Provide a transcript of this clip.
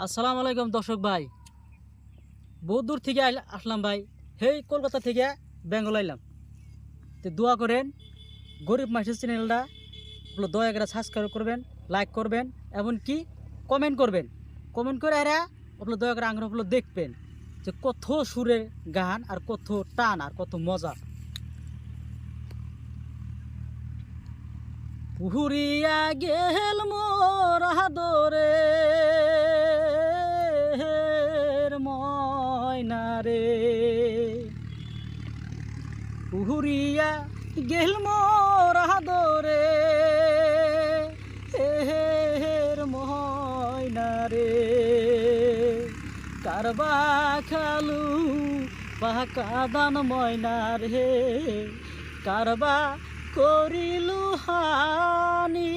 আসসালামু আলাইকুম দর্শক ভাই, বহুত দূর থেকে আসলাম ভাই। হেই কলকাতা থেকে বেঙ্গল আইলাম। তো দোয়া করেন গরিব মানুষের চ্যানেলটা আপনার দয়া করে সাবস্ক্রাইব করবেন, লাইক করবেন, এমনকি কমেন্ট করবেন। কমেন্ট করে এরা আপনার দয়া করে আগ্রহ দেখবেন যে কত সুরের গান আর কত টান আর কত মজা। পুহুরিয়া গেল মোর আদরে ময়নারে, পুহুরিয়া গেল মোর আদরে ময়নারে, কারবা খালু পাকা দান ময়নারে, কারবা করিলু হানি।